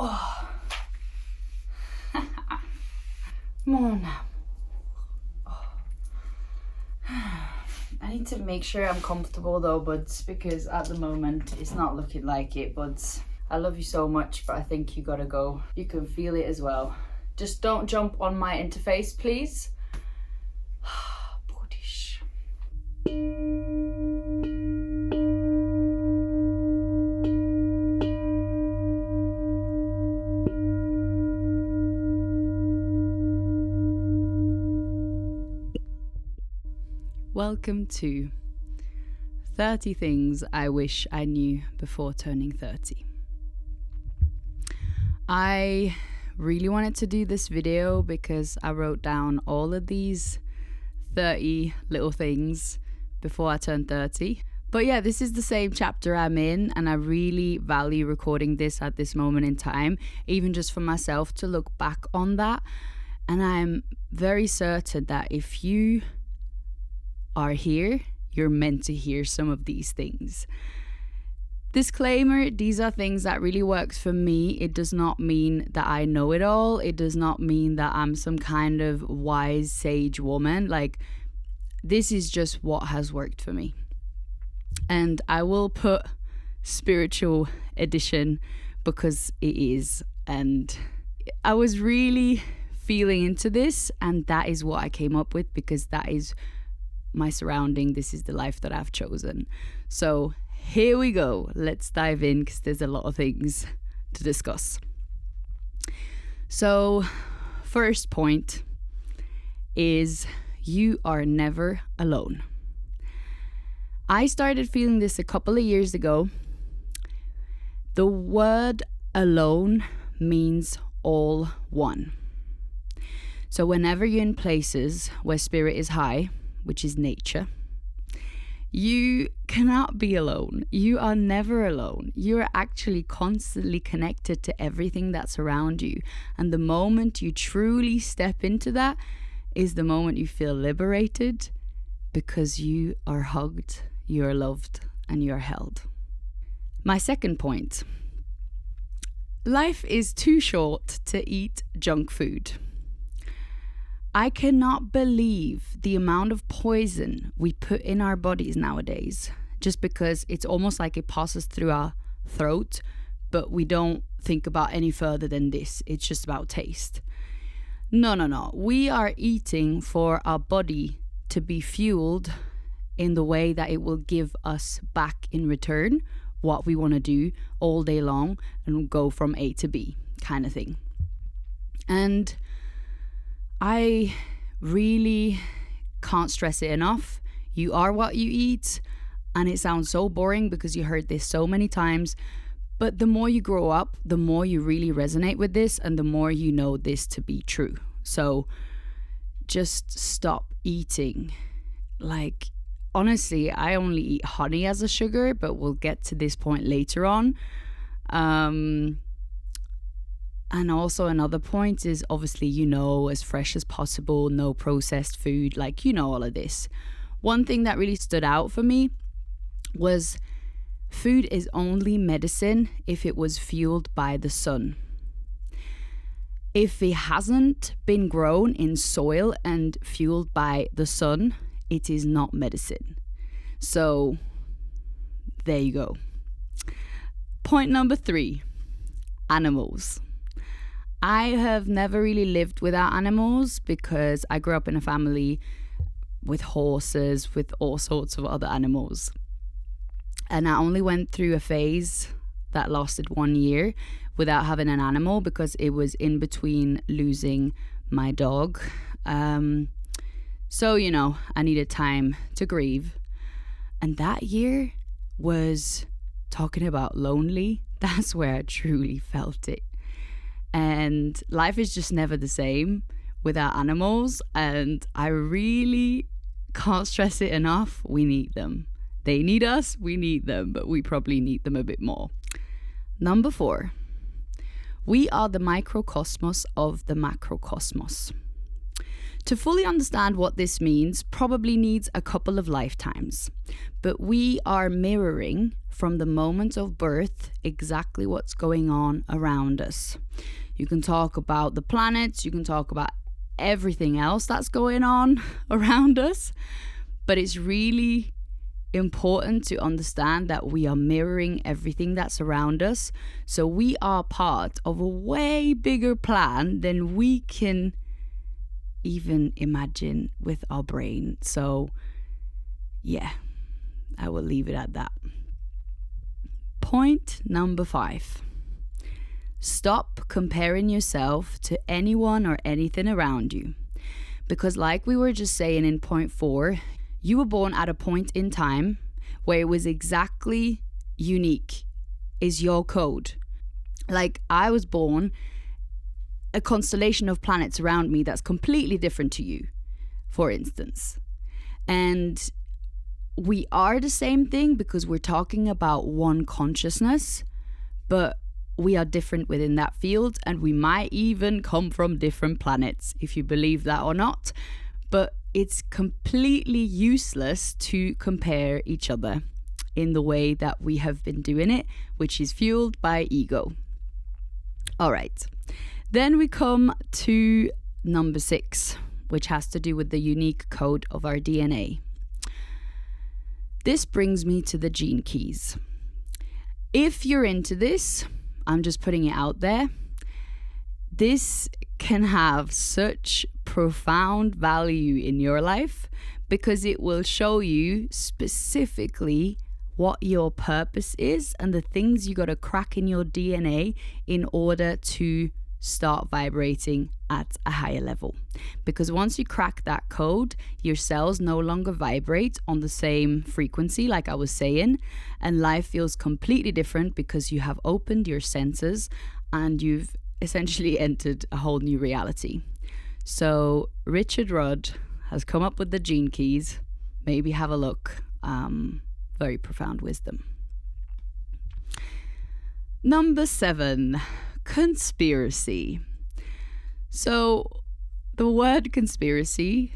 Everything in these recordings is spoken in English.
Oh. Mon amour. Oh. I need to make sure I'm comfortable though, buds, because at the moment it's not looking like it, buds. I love you so much, but I think you gotta go. You can feel it as well. Just don't jump on my interface, please. Budish. Welcome to 30 Things I Wish I Knew Before Turning 30. I really wanted to do this video because I wrote down all of these 30 little things before I turned 30. But yeah, this is the same chapter I'm in, and I really value recording this at this moment in time, even just for myself to look back on that. And I'm very certain that if you are here, you're meant to hear some of these things. Disclaimer, these are things that really works for me. It does not mean that I know it all. It does not mean that I'm some kind of wise sage woman. Like, this is just what has worked for me. And I will put spiritual edition because it is. And I was really feeling into this, and that is what I came up with because that is my surrounding. This is the life that I've chosen. So here we go. Let's dive in because there's a lot of things to discuss. So first point is you are never alone. I started feeling this a couple of years ago. The word alone means all one. So whenever you're in places where spirit is high, which is nature, you cannot be alone. You are never alone. You are actually constantly connected to everything that's around you. And the moment you truly step into that is the moment you feel liberated because you are hugged, you are loved, and you are held. My second point. Life is too short to eat junk food. I cannot believe the amount of poison we put in our bodies nowadays just because it's almost like it passes through our throat, but we don't think about any further than this. It's just about taste. No. We are eating for our body to be fueled in the way that it will give us back in return what we want to do all day long and go from A to B kind of thing. And I really can't stress it enough. You are what you eat. And it sounds so boring because you heard this so many times. But the more you grow up, the more you really resonate with this and the more you know this to be true. So just stop eating. Like, honestly, I only eat honey as a sugar, but we'll get to this point later on. And also another point is obviously, as fresh as possible, no processed food, like, all of this. One thing that really stood out for me was food is only medicine if it was fueled by the sun. If it hasn't been grown in soil and fueled by the sun, it is not medicine. So there you go. Point number 3, animals. I have never really lived without animals because I grew up in a family with horses, with all sorts of other animals. And I only went through a phase that lasted 1 year without having an animal because it was in between losing my dog. So, I needed time to grieve. And that year was, talking about lonely, that's where I truly felt it. And life is just never the same without animals. And I really can't stress it enough. We need them. They need us, we need them, but we probably need them a bit more. Number 4, we are the microcosmos of the macrocosmos. To fully understand what this means probably needs a couple of lifetimes, but we are mirroring from the moment of birth exactly what's going on around us. You can talk about the planets, you can talk about everything else that's going on around us, but it's really important to understand that we are mirroring everything that's around us. So we are part of a way bigger plan than we can even imagine with our brain. So yeah, I will leave it at that. Point number 5. Stop comparing yourself to anyone or anything around you. Because like we were just saying in point 4, you were born at a point in time where it was exactly unique, is your code. Like I was born a constellation of planets around me that's completely different to you, for instance. And we are the same thing because we're talking about one consciousness, but we are different within that field, and we might even come from different planets, if you believe that or not. But it's completely useless to compare each other in the way that we have been doing it, which is fueled by ego. All right. Then we come to number 6, which has to do with the unique code of our DNA. This brings me to the gene keys. If you're into this, I'm just putting it out there. This can have such profound value in your life because it will show you specifically what your purpose is and the things you got to crack in your DNA in order to start vibrating at a higher level. Because once you crack that code, your cells no longer vibrate on the same frequency, like I was saying, and life feels completely different because you have opened your senses and you've essentially entered a whole new reality. So Richard Rudd has come up with the gene keys. Maybe have a look. Very profound wisdom. Number 7. Conspiracy. So the word conspiracy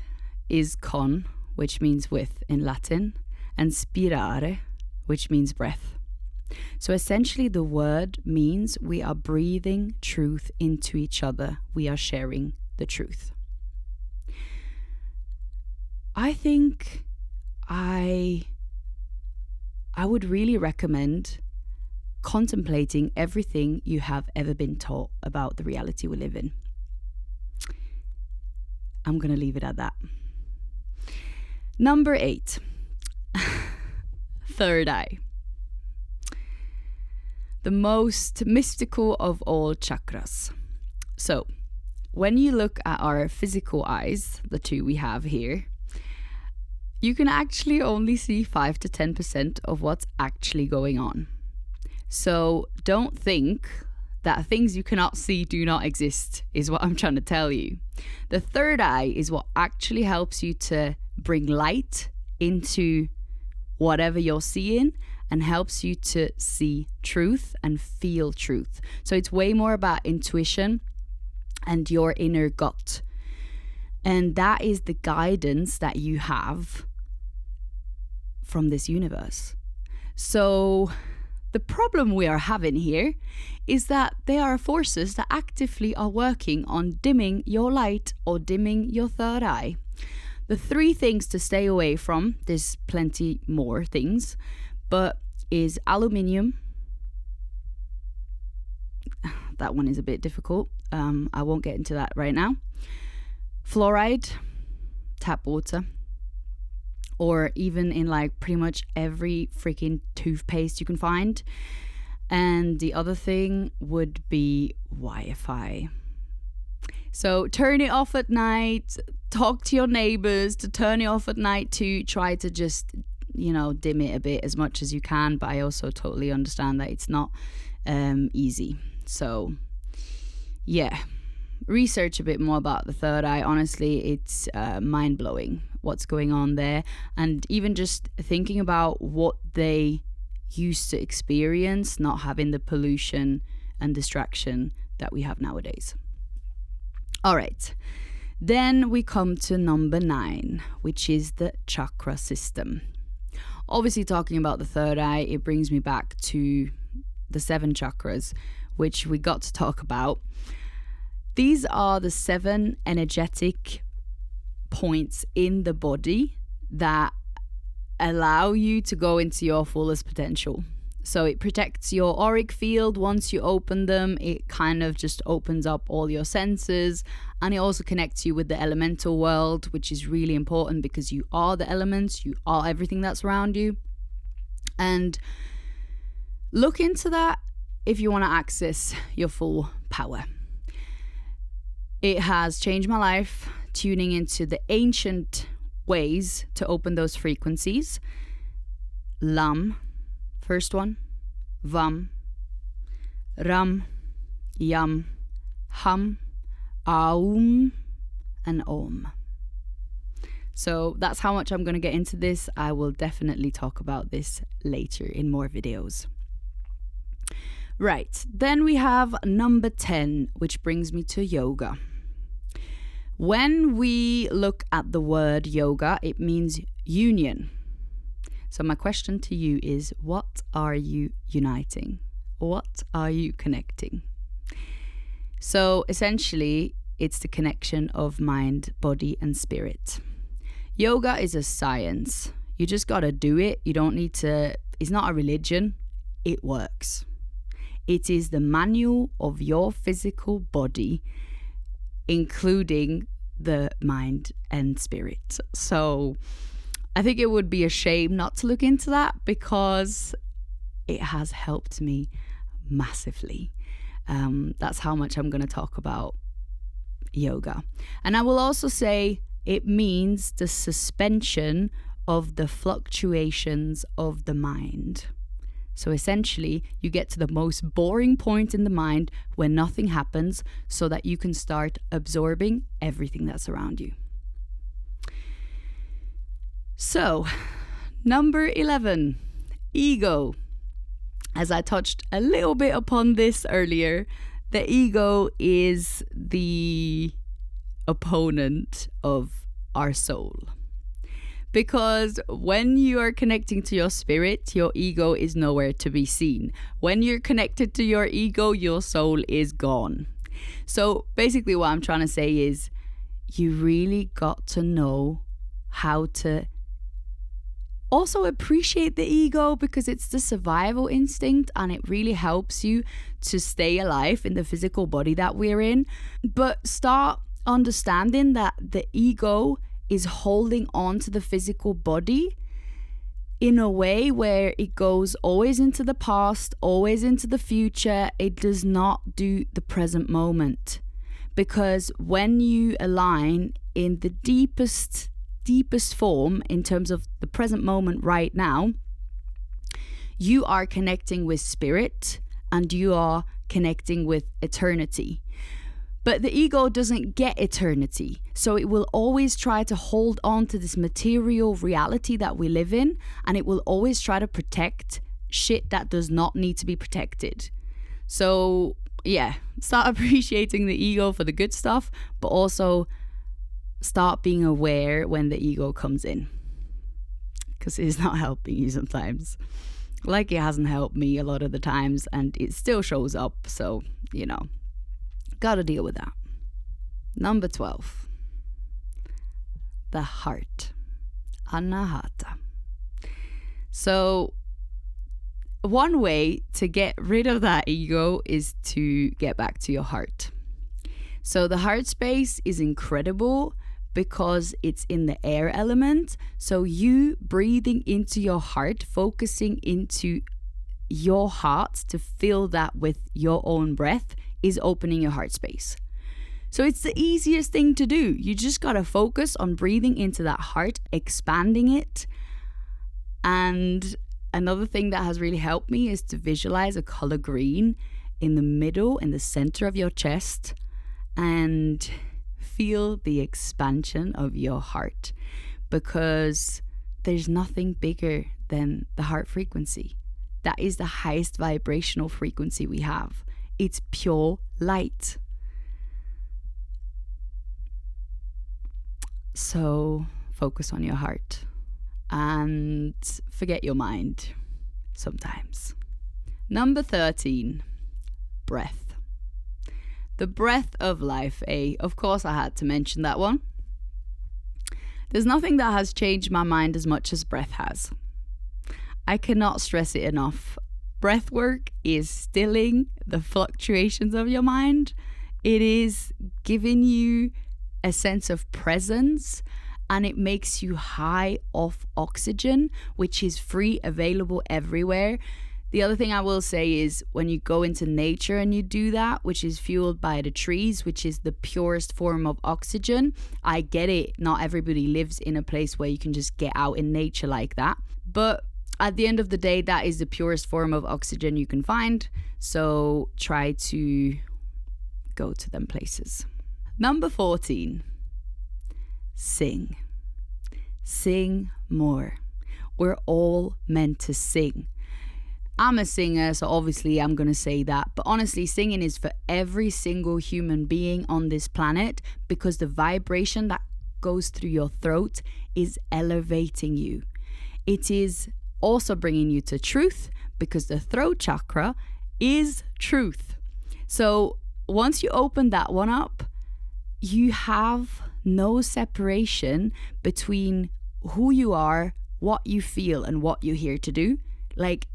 is con, which means with in Latin, and spirare, which means breath. So essentially the word means we are breathing truth into each other. We are sharing the truth. I think I would really recommend contemplating everything you have ever been taught about the reality we live in. I'm going to leave it at that. Number 8. Third eye. The most mystical of all chakras. So, when you look at our physical eyes, the 2 we have here, you can actually only see 5 to 10% of what's actually going on. So don't think that things you cannot see do not exist, is what I'm trying to tell you. The third eye is what actually helps you to bring light into whatever you're seeing and helps you to see truth and feel truth. So it's way more about intuition and your inner gut. And that is the guidance that you have from this universe. So the problem we are having here is that there are forces that actively are working on dimming your light or dimming your third eye. The 3 things to stay away from, there's plenty more things, but is aluminium. That one is a bit difficult. I won't get into that right now. Fluoride, tap water, or even in like pretty much every freaking toothpaste you can find. And the other thing would be Wi-Fi. So turn it off at night, talk to your neighbors to turn it off at night to try to just, dim it a bit as much as you can. But I also totally understand that it's not easy. So yeah, research a bit more about the third eye. Honestly, it's mind-blowing what's going on there, and even just thinking about what they used to experience, not having the pollution and distraction that we have nowadays. All right, Then we come to number 9, which is the chakra system. Obviously, talking about the third eye, it brings me back to the 7 chakras, which we got to talk about. These are the 7 energetic points in the body that allow you to go into your fullest potential. So it protects your auric field. Once you open them, it kind of just opens up all your senses, and it also connects you with the elemental world, which is really important because you are the elements, you are everything that's around you. And look into that if you want to access your full power. It has changed my life, tuning into the ancient ways to open those frequencies. Lam, first one, Vam, Ram, Yam, Ham, Aum, and Om. So that's how much I'm going to get into this. I will definitely talk about this later in more videos. Right, then we have number 10, which brings me to yoga. When we look at the word yoga, it means union. So my question to you is, what are you uniting? What are you connecting? So essentially, it's the connection of mind, body, and spirit. Yoga is a science. You just got to do it. You don't need to, it's not a religion. It works. It is the manual of your physical body, including the mind and spirit. So I think it would be a shame not to look into that, because it has helped me massively. That's how much I'm going to talk about yoga. And I will also say it means the suspension of the fluctuations of the mind. So essentially, you get to the most boring point in the mind where nothing happens, so that you can start absorbing everything that's around you. So, number 11, ego. As I touched a little bit upon this earlier, the ego is the opponent of our soul. Because when you are connecting to your spirit, your ego is nowhere to be seen. When you're connected to your ego, your soul is gone. So basically what I'm trying to say is, you really got to know how to also appreciate the ego, because it's the survival instinct and it really helps you to stay alive in the physical body that we're in. But start understanding that the ego is holding on to the physical body in a way where it goes always into the past, always into the future. It does not do the present moment. Because when you align in the deepest form in terms of the present moment right now, you are connecting with spirit and you are connecting with eternity. But the ego doesn't get eternity, so it will always try to hold on to this material reality that we live in, and it will always try to protect shit that does not need to be protected. So yeah, start appreciating the ego for the good stuff, but also start being aware when the ego comes in, because it's not helping you sometimes. Like it hasn't helped me a lot of the times, and it still shows up, so you know, gotta deal with that. Number 12, the heart, anahata. So one way to get rid of that ego is to get back to your heart. So the heart space is incredible because it's in the air element. So you breathing into your heart, focusing into your heart to fill that with your own breath, is opening your heart space. So it's the easiest thing to do. You just gotta focus on breathing into that heart, expanding it. And another thing that has really helped me is to visualize a color green in the middle, in the center of your chest, and feel the expansion of your heart, because there's nothing bigger than the heart frequency. That is the highest vibrational frequency we have. It's pure light. So focus on your heart and forget your mind sometimes. Number 13, breath. The breath of life, Of course I had to mention that one. There's nothing that has changed my mind as much as breath has. I cannot stress it enough. Breath work is stilling the fluctuations of your mind. It is giving you a sense of presence, and it makes you high off oxygen, which is free, available everywhere. The other thing I will say is when you go into nature and you do that, which is fueled by the trees, which is the purest form of oxygen. I get it. Not everybody lives in a place where you can just get out in nature like that. But at the end of the day, that is the purest form of oxygen you can find. So try to go to them places. Number 14, sing. Sing more. We're all meant to sing. I'm a singer, so obviously I'm going to say that. But honestly, singing is for every single human being on this planet, because the vibration that goes through your throat is elevating you. It is also bringing you to truth, because the throat chakra is truth. So once you open that one up, you have no separation between who you are, what you feel, and what you're here to do. Like,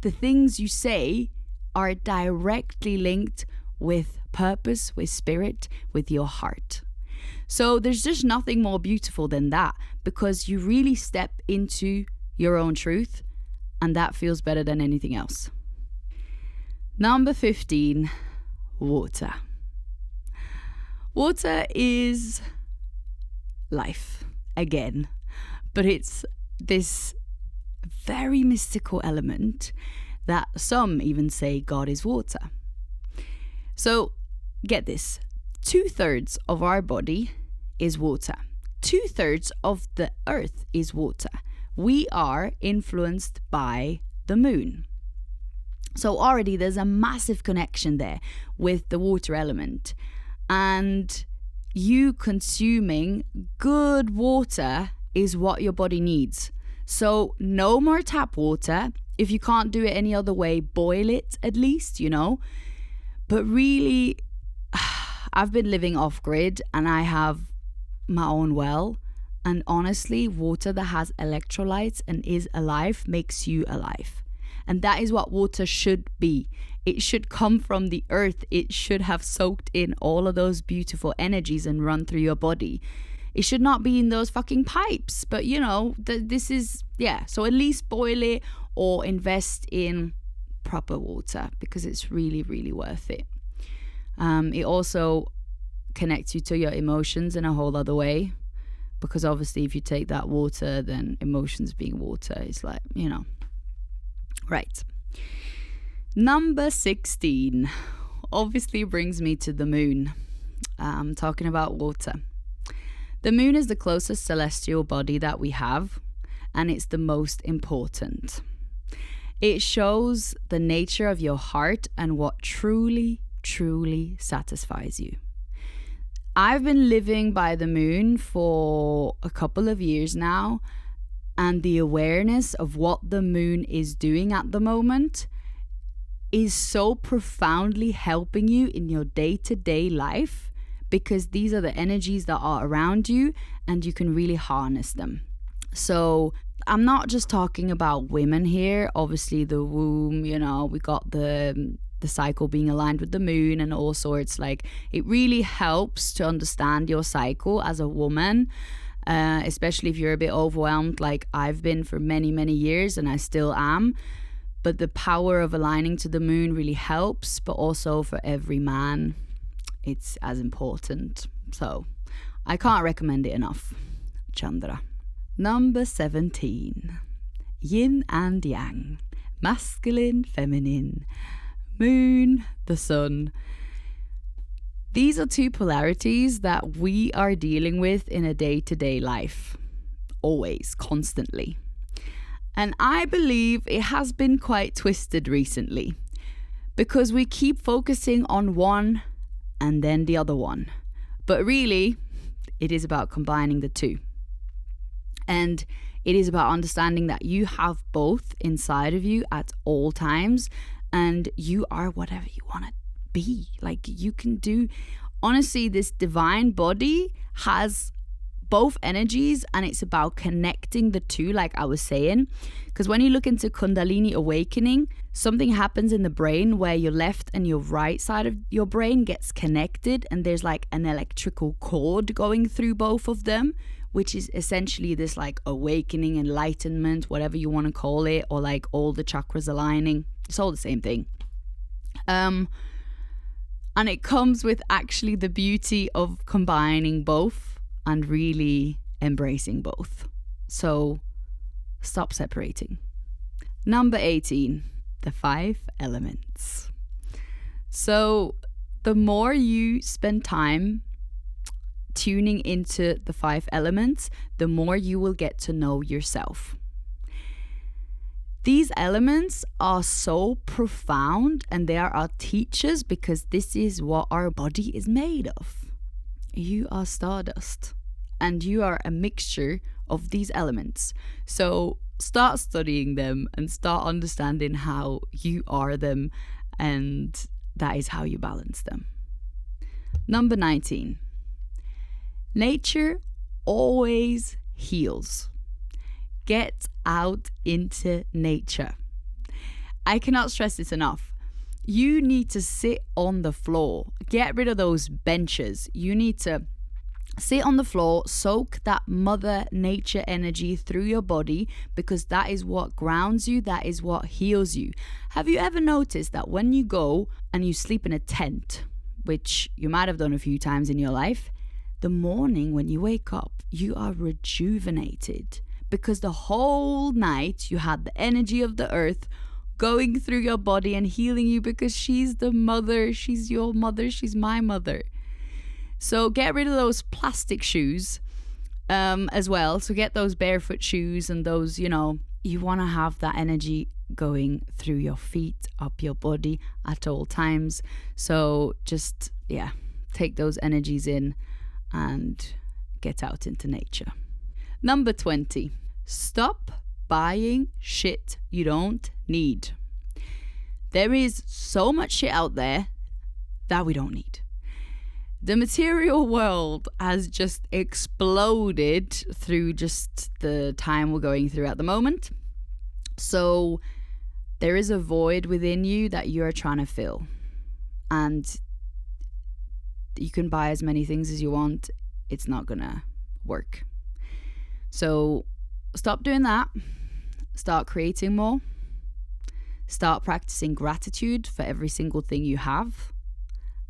the things you say are directly linked with purpose, with spirit, with your heart. So there's just nothing more beautiful than that, because you really step into your own truth, and that feels better than anything else. Number 15, water. Water is life again, but it's this very mystical element that some even say God is water. So get this, 2/3 of our body is water. 2/3 of the earth is water. We are influenced by the moon. So already there's a massive connection there with the water element. And you consuming good water is what your body needs. So no more tap water. If you can't do it any other way, boil it at least, But really, I've been living off grid and I have my own well. And honestly, water that has electrolytes and is alive makes you alive. And that is what water should be. It should come from the earth. It should have soaked in all of those beautiful energies and run through your body. It should not be in those fucking pipes. But this is, so at least boil it or invest in proper water, because it's really, really worth it. It also connects you to your emotions in a whole other way, because obviously if you take that water, then emotions being water is like, Right. Number 16 obviously brings me to the moon. Talking about water. The moon is the closest celestial body that we have, and it's the most important. It shows the nature of your heart and what truly, truly satisfies you. I've been living by the moon for a couple of years now, and the awareness of what the moon is doing at the moment is so profoundly helping you in your day-to-day life, because these are the energies that are around you and you can really harness them. So I'm not just talking about women here. Obviously the womb, we got the cycle being aligned with the moon and all sorts. Like, it really helps to understand your cycle as a woman, especially if you're a bit overwhelmed like I've been for many, many years, and I still am. But the power of aligning to the moon really helps, but also for every man, it's as important. So I can't recommend it enough. Chandra. Number 17. Yin and yang. Masculine, feminine. Moon, the sun. These are two polarities that we are dealing with in a day-to-day life. Always, constantly. And I believe it has been quite twisted recently, because we keep focusing on one and then the other one. But really, It is about combining the two. And it is about understanding that you have both inside of you at all times, and you are whatever you want to be. Like, you can do, honestly, this divine body has both energies, and it's about connecting the two, like I was saying. Because when you look into Kundalini awakening, something happens in the brain where your left and your right side of your brain gets connected, and there's like an electrical cord going through both of them, which is essentially this like awakening, enlightenment, whatever you want to call it, or like all the chakras aligning. It's all the same thing. And it comes with actually the beauty of combining both and really embracing both. So stop separating. Number 18, the 5 elements. So the more you spend time tuning into the 5 elements, the more you will get to know yourself. These elements are so profound, and they are our teachers, because this is what our body is made of. You are stardust, and you are a mixture of these elements. So start studying them and start understanding how you are them, and that is how you balance them. Number 19. Nature always heals. Get out into nature. I cannot stress this enough. You need to sit on the floor. Get rid of those benches. You need to sit on the floor, soak that mother nature energy through your body, because that is what grounds you, that is what heals you. Have you ever noticed that when you go and you sleep in a tent, which you might have done a few times in your life, the morning when you wake up, you are rejuvenated, because the whole night you had the energy of the earth going through your body and healing you, because she's the mother, she's your mother, she's my mother. So get rid of those plastic shoes as well. So get those barefoot shoes and those, you want to have that energy going through your feet, up your body at all times. So just, take those energies in and get out into nature. Number 20, stop buying shit you don't need. There is so much shit out there that we don't need. The material world has just exploded through just the time we're going through at the moment. So there is a void within you that you're trying to fill. And you can buy as many things as you want. It's not gonna work. So stop doing that. Start creating more. Start practicing gratitude for every single thing you have,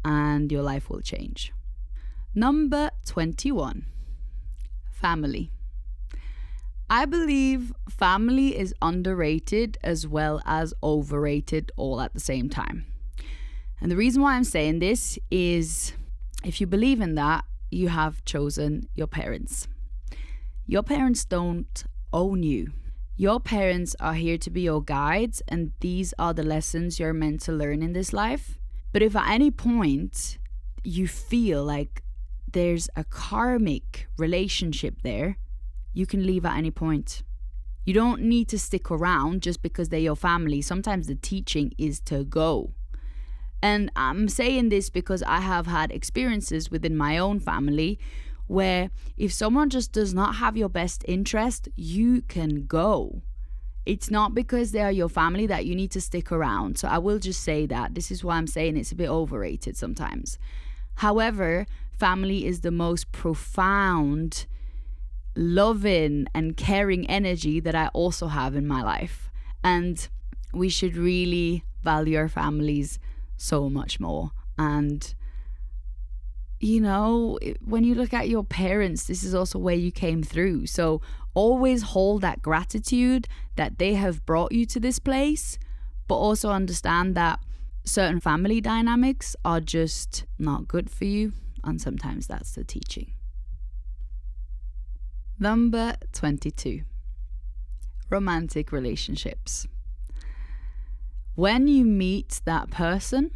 and your life will change. Number 21, family. I believe family is underrated as well as overrated all at the same time. And the reason why I'm saying this is, if you believe in that, you have chosen your parents. Your parents don't own you. Your parents are here to be your guides, and these are the lessons you're meant to learn in this life. But if at any point you feel like there's a karmic relationship there, you can leave at any point. You don't need to stick around just because they're your family. Sometimes the teaching is to go. And I'm saying this because I have had experiences within my own family where if someone just does not have your best interest, you can go. It's not because they are your family that you need to stick around. So I will just say that. This is why I'm saying it's a bit overrated sometimes. However, family is the most profound, loving and caring energy that I also have in my life. And we should really value our families so much more. And when you look at your parents, this is also where you came through. So always hold that gratitude that they have brought you to this place, but also understand that certain family dynamics are just not good for you. And sometimes that's the teaching. Number 22, romantic relationships. When you meet that person,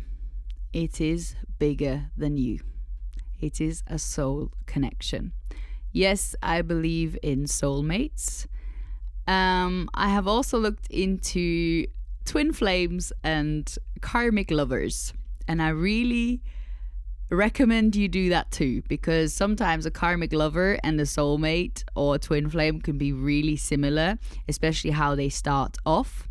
it is bigger than you. It is a soul connection. Yes, I believe in soulmates. I have also looked into twin flames and karmic lovers, and I really recommend you do that too, because sometimes a karmic lover and a soulmate or a twin flame can be really similar, especially how they start off.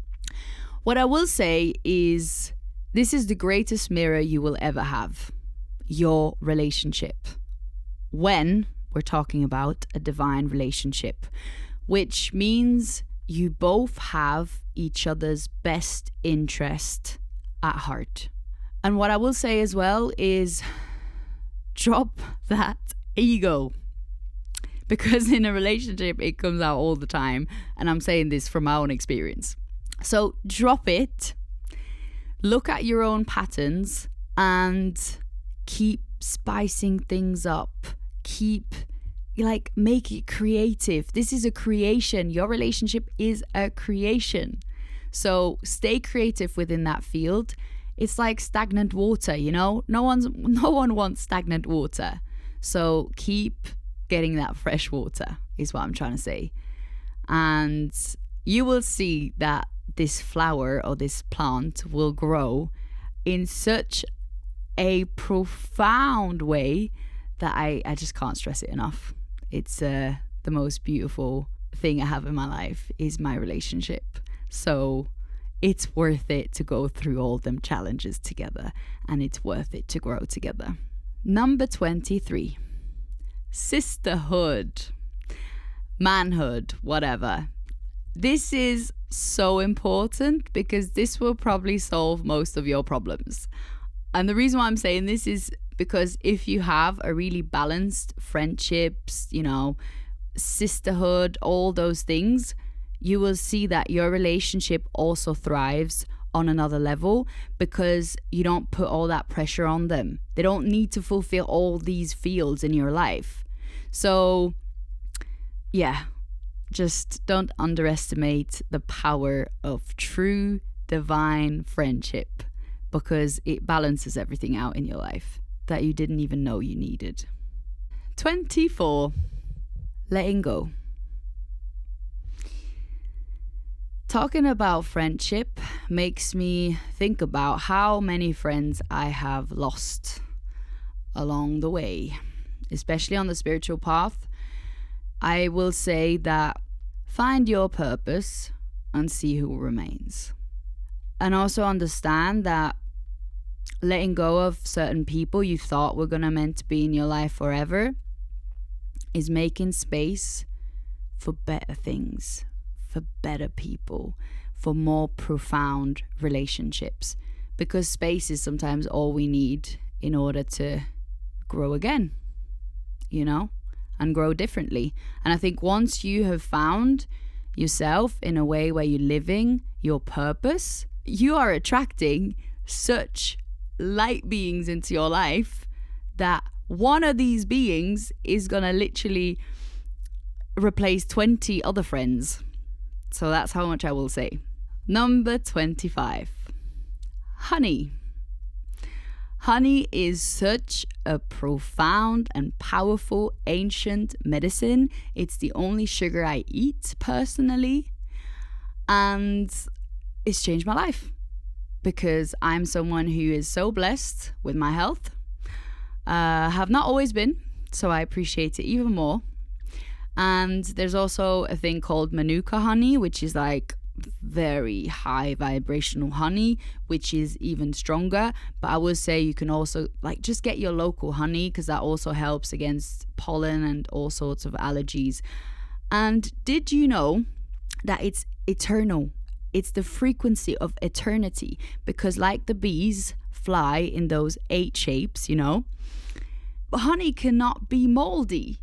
What I will say is this is the greatest mirror you will ever have, your relationship, when we're talking about a divine relationship, which means you both have each other's best interest at heart. And what I will say as well is drop that ego, because in a relationship it comes out all the time, and I'm saying this from my own experience. So drop it, look at your own patterns and keep spicing things up. Make it creative. This is a creation. Your relationship is a creation. So stay creative within that field. It's like stagnant water, no one wants stagnant water. So keep getting that fresh water is what I'm trying to say. And you will see that this flower or this plant will grow in such a profound way that I just can't stress it enough. It's the most beautiful thing I have in my life is my relationship. So it's worth it to go through all them challenges together, and it's worth it to grow together. Number 23, sisterhood, manhood, whatever. This is so important because this will probably solve most of your problems. And the reason why I'm saying this is because if you have a really balanced friendships, sisterhood, all those things, you will see that your relationship also thrives on another level because you don't put all that pressure on them. They don't need to fulfill all these fields in your life. So, yeah, just don't underestimate the power of true divine friendship, because it balances everything out in your life that you didn't even know you needed. 24, letting go. Talking about friendship makes me think about how many friends I have lost along the way, especially on the spiritual path. I will say that find your purpose and see who remains. And also understand that letting go of certain people you thought were meant to be in your life forever is making space for better things, for better people, for more profound relationships. Because space is sometimes all we need in order to grow again, and grow differently. And I think once you have found yourself in a way where you're living your purpose, you are attracting such light beings into your life that one of these beings is going to literally replace 20 other friends. So that's how much I will say. Number 25, honey. Honey is such a profound and powerful ancient medicine. It's the only sugar I eat personally. And it's changed my life because I'm someone who is so blessed with my health. Have not always been, so I appreciate it even more. And there's also a thing called Manuka honey, which is like very high vibrational honey, which is even stronger. But I would say you can also just get your local honey, because that also helps against pollen and all sorts of allergies. And did you know that it's eternal? It's the frequency of eternity, because like the bees fly in those 8 shapes, honey cannot be moldy.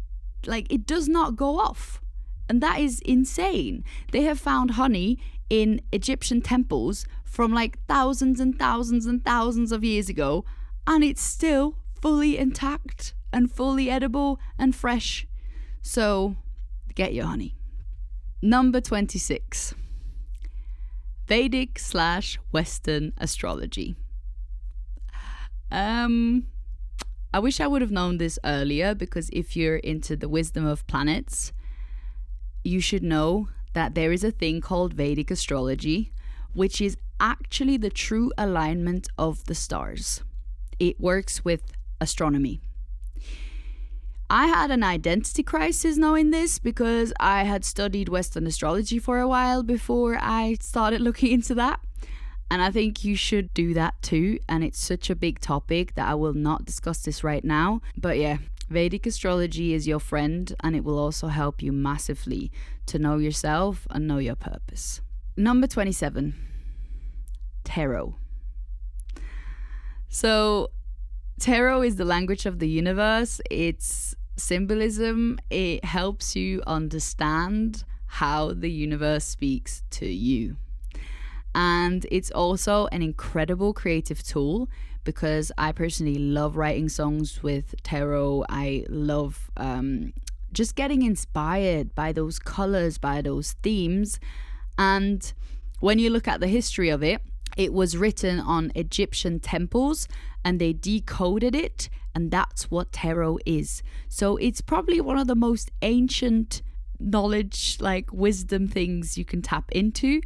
It does not go off. And that is insane. They have found honey in Egyptian temples from thousands and thousands and thousands of years ago, and it's still fully intact and fully edible and fresh. So get your honey. Number 26, Vedic/Western astrology. I wish I would have known this earlier, because if you're into the wisdom of planets, you should know that there is a thing called Vedic astrology, which is actually the true alignment of the stars. It works with astronomy. I had an identity crisis knowing this, because I had studied Western astrology for a while before I started looking into that. And I think you should do that too. And it's such a big topic that I will not discuss this right now. But yeah, Vedic astrology is your friend, and it will also help you massively to know yourself and know your purpose. Number 27, tarot. So tarot is the language of the universe. It's symbolism. It helps you understand how the universe speaks to you. And it's also an incredible creative tool, because I personally love writing songs with tarot. I love just getting inspired by those colors, by those themes. And when you look at the history of it, it was written on Egyptian temples and they decoded it, and that's what tarot is. So it's probably one of the most ancient knowledge, like wisdom things you can tap into.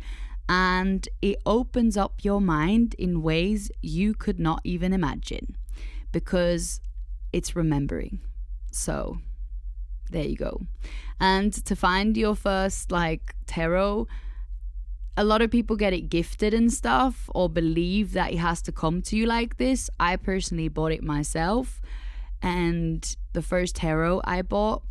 And it opens up your mind in ways you could not even imagine, because it's remembering. So there you go. And to find your first tarot, a lot of people get it gifted and stuff, or believe that it has to come to you like this. I personally bought it myself, and the first tarot I bought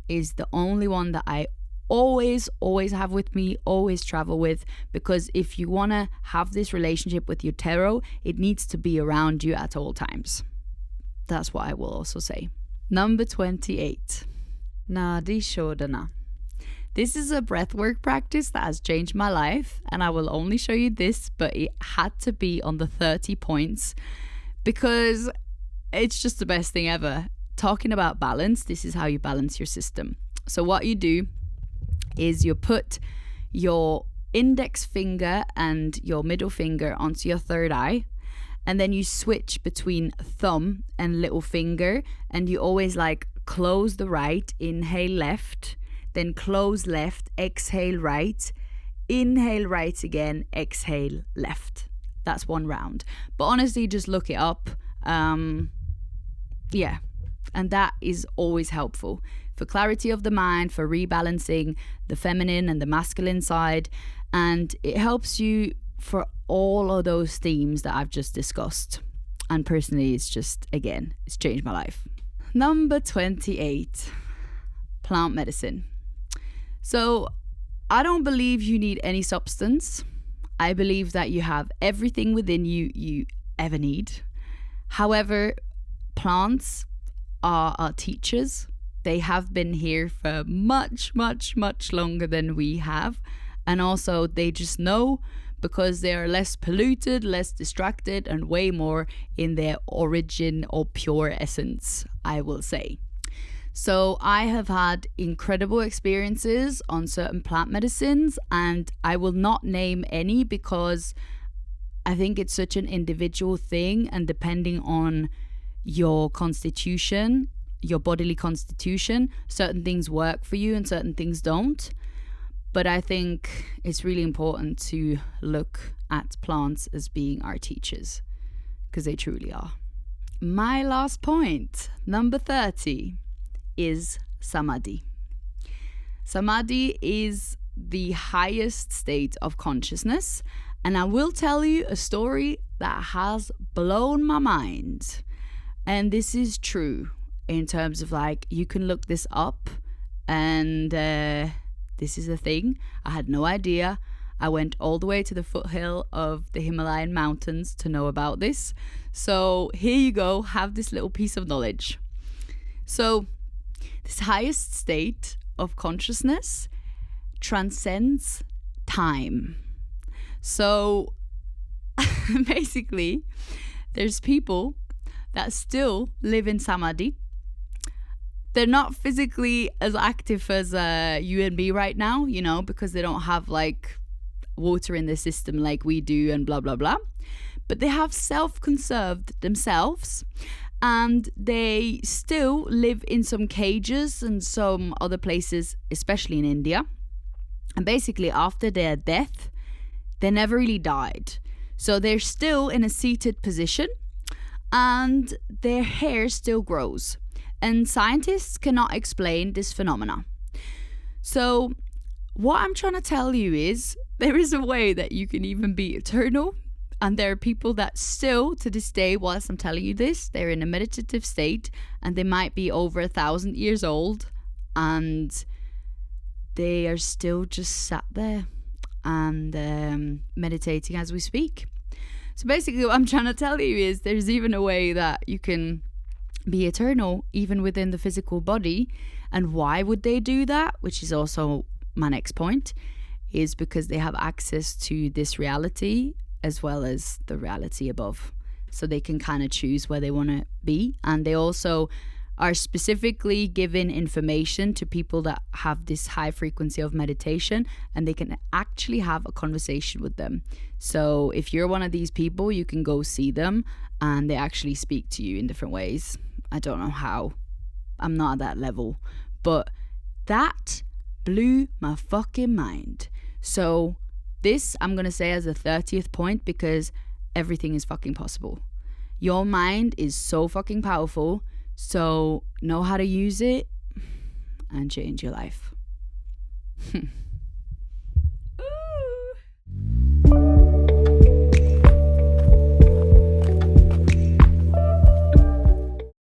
is the only one that I always have with me, always travel with, because if you want to have this relationship with your tarot, it needs to be around you at all times. That's what I will also say. Number 28, Nadi Shodhana. This is a breathwork practice that has changed my life, and I will only show you this, but it had to be on the 30 points because it's just the best thing ever. Talking about balance, this is how you balance your system. So what you do is you put your index finger and your middle finger onto your third eye, and then you switch between thumb and little finger, and you always close the right, inhale left, then close left, exhale right, inhale right again, exhale left. That's one round. But honestly, just look it up. Yeah, and that is always helpful for clarity of the mind, for rebalancing the feminine and the masculine side. And it helps you for all of those themes that I've just discussed. And personally, it's just, again, it's changed my life. Number 28, plant medicine. So I don't believe you need any substance. I believe that you have everything within you ever need. However, plants are our teachers. They have been here for much longer than we have. And also they just know, because they are less polluted, less distracted, and way more in their origin or pure essence, I will say. So I have had incredible experiences on certain plant medicines, and I will not name any because I think it's such an individual thing, and depending on your constitution, your bodily constitution, certain things work for you and certain things don't. But I think it's really important to look at plants as being our teachers, because they truly are. My last point, number 30, is samadhi. Samadhi is the highest state of consciousness, and I will tell you a story that has blown my mind. And this is true in terms of you can look this up, and this is a thing. I had no idea. I went all the way to the foothill of the Himalayan mountains to know about this. So here you go, have this little piece of knowledge. So this highest state of consciousness transcends time. So basically, there's people that still live in samadhi. They're not physically as active as you and me right now, because they don't have water in the system like we do and blah, blah, blah. But they have self-conserved themselves, And they still live in some cages and some other places, especially in India. And basically, after their death, they never really died. So they're still in a seated position and their hair still grows. And scientists cannot explain this phenomena. So what I'm trying to tell you is there is a way that you can even be eternal. And there are people that still, to this day, whilst I'm telling you this, they're in a meditative state and they might be over 1,000 years old and they are still just sat there and meditating as we speak. So basically what I'm trying to tell you is there's even a way that you can be eternal even within the physical body. And why would they do that? Which is also my next point, is because they have access to this reality as well as the reality above. So they can kind of choose where they want to be. And they also are specifically given information to people that have this high frequency of meditation, and they can actually have a conversation with them. So if you're one of these people, you can go see them and they actually speak to you in different ways. I don't know how. I'm not at that level. But that blew my fucking mind. So this I'm going to say as a 30th point, because everything is fucking possible. Your mind is so fucking powerful. So know how to use it and change your life.